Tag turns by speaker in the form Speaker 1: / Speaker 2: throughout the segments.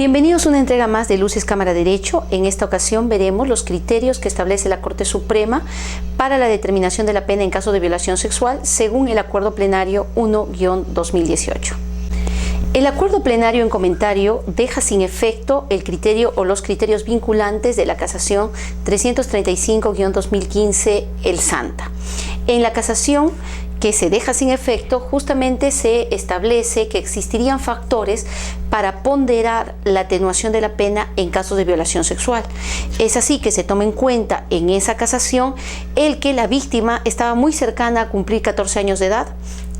Speaker 1: Bienvenidos a una entrega más de Luces Cámara Derecho. En esta ocasión veremos los criterios que establece la Corte Suprema para la determinación de la pena en caso de violación sexual según el Acuerdo Plenario 1-2018. El acuerdo plenario en comentario deja sin efecto el criterio o los criterios vinculantes de la casación 335-2015 El Santa. En la casación que se deja sin efecto, justamente se establece que existirían factores para ponderar la atenuación de la pena en casos de violación sexual. Es así que se toma en cuenta en esa casación el que la víctima estaba muy cercana a cumplir 14 años de edad.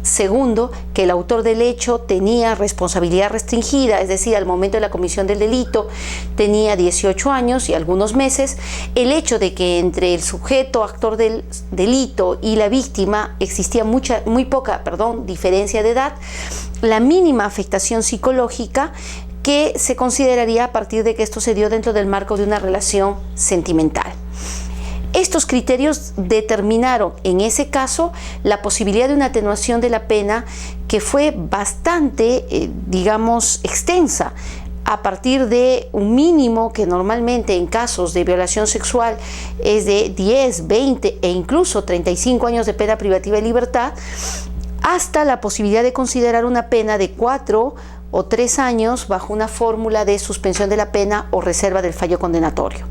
Speaker 1: Segundo, que el autor del hecho tenía responsabilidad restringida, es decir, al momento de la comisión del delito tenía 18 años y algunos meses. El hecho de que entre el sujeto actor del delito y la víctima existía muy poca diferencia de edad. La mínima afectación psicológica que se consideraría a partir de que esto se dio dentro del marco de una relación sentimental. Estos criterios determinaron en ese caso la posibilidad de una atenuación de la pena que fue bastante, extensa, a partir de un mínimo que normalmente en casos de violación sexual es de 10, 20 e incluso 35 años de pena privativa de libertad, hasta la posibilidad de considerar una pena de 4 o 3 años bajo una fórmula de suspensión de la pena o reserva del fallo condenatorio.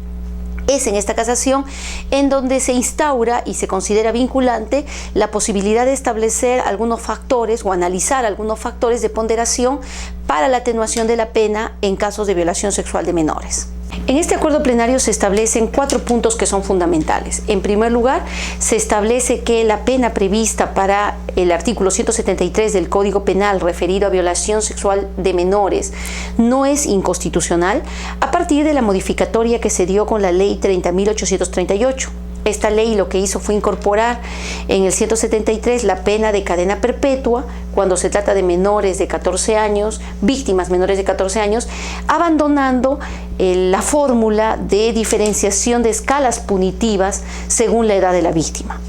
Speaker 1: Es en esta casación en donde se instaura y se considera vinculante la posibilidad de establecer algunos factores o analizar algunos factores de ponderación para la atenuación de la pena en casos de violación sexual de menores. En este acuerdo plenario se establecen 4 puntos que son fundamentales. En primer lugar, se establece que la pena prevista para el artículo 173 del Código Penal referido a violación sexual de menores no es inconstitucional a partir de la modificatoria que se dio con la Ley 30.838. Esta ley lo que hizo fue incorporar en el 173 la pena de cadena perpetua cuando se trata de menores de 14 años, víctimas menores de 14 años, abandonando la fórmula de diferenciación de escalas punitivas según la edad de la víctima.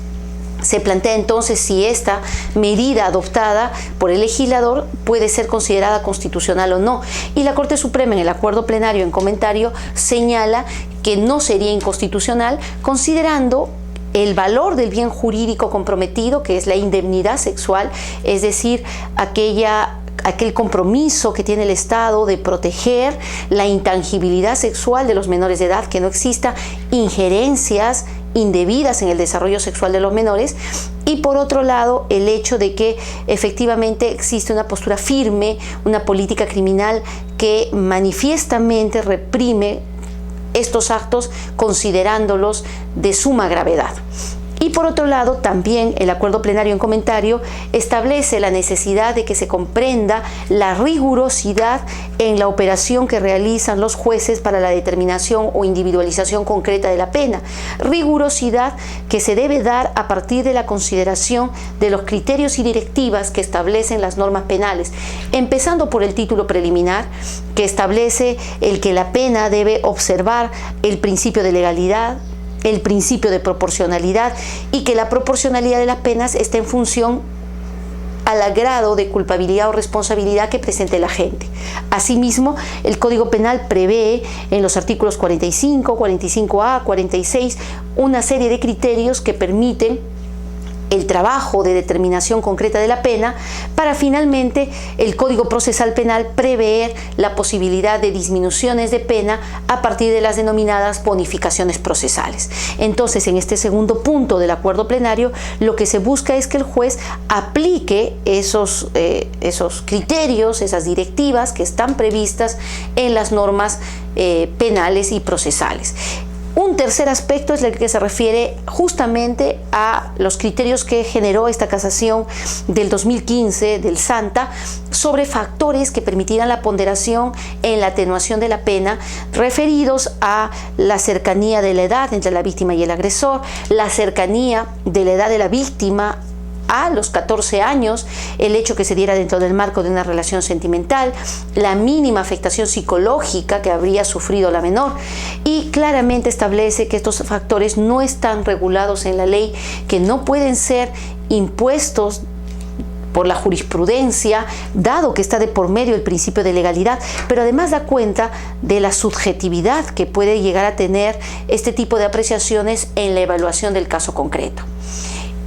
Speaker 1: Se plantea entonces si esta medida adoptada por el legislador puede ser considerada constitucional o no. Y la Corte Suprema en el acuerdo plenario en comentario señala que no sería inconstitucional considerando el valor del bien jurídico comprometido, que es la indemnidad sexual, es decir, aquel compromiso que tiene el Estado de proteger la intangibilidad sexual de los menores de edad, que no exista injerencias indebidas en el desarrollo sexual de los menores, y por otro lado el hecho de que efectivamente existe una postura firme, una política criminal que manifiestamente reprime estos actos considerándolos de suma gravedad. Y por otro lado, también el acuerdo plenario en comentario establece la necesidad de que se comprenda la rigurosidad en la operación que realizan los jueces para la determinación o individualización concreta de la pena. Rigurosidad que se debe dar a partir de la consideración de los criterios y directivas que establecen las normas penales, empezando por el título preliminar, que establece el que la pena debe observar el principio de legalidad, el principio de proporcionalidad y que la proporcionalidad de las penas está en función al grado de culpabilidad o responsabilidad que presente el agente. Asimismo, el Código Penal prevé en los artículos 45, 45A, 46 una serie de criterios que permiten el trabajo de determinación concreta de la pena para finalmente el Código Procesal Penal prever la posibilidad de disminuciones de pena a partir de las denominadas bonificaciones procesales. Entonces, en este segundo punto del acuerdo plenario, lo que se busca es que el juez aplique esos criterios, esas directivas que están previstas en las normas penales y procesales. Un tercer aspecto es el que se refiere justamente a los criterios que generó esta casación del 2015 del Santa sobre factores que permitieran la ponderación en la atenuación de la pena referidos a la cercanía de la edad entre la víctima y el agresor, la cercanía de la edad de la víctima a los 14 años, el hecho que se diera dentro del marco de una relación sentimental, la mínima afectación psicológica que habría sufrido la menor, y claramente establece que estos factores no están regulados en la ley, que no pueden ser impuestos por la jurisprudencia, dado que está de por medio el principio de legalidad, pero además da cuenta de la subjetividad que puede llegar a tener este tipo de apreciaciones en la evaluación del caso concreto.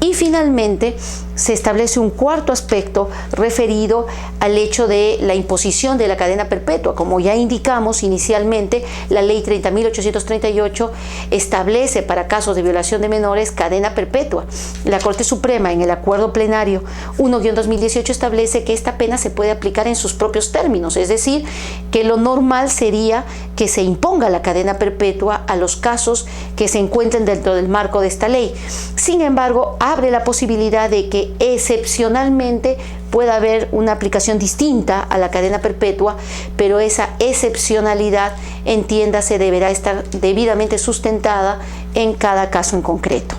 Speaker 1: Y finalmente se establece un cuarto aspecto referido al hecho de la imposición de la cadena perpetua. Como ya indicamos inicialmente, la ley 30.838 establece para casos de violación de menores cadena perpetua. La Corte Suprema, en el acuerdo plenario 1-2018, establece que esta pena se puede aplicar en sus propios términos, es decir, que lo normal sería que se imponga la cadena perpetua a los casos que se encuentren dentro del marco de esta ley. Sin embargo, abre la posibilidad de que excepcionalmente pueda haber una aplicación distinta a la cadena perpetua, pero esa excepcionalidad, entiéndase, deberá estar debidamente sustentada en cada caso en concreto.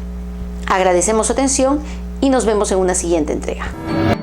Speaker 1: Agradecemos su atención y nos vemos en una siguiente entrega.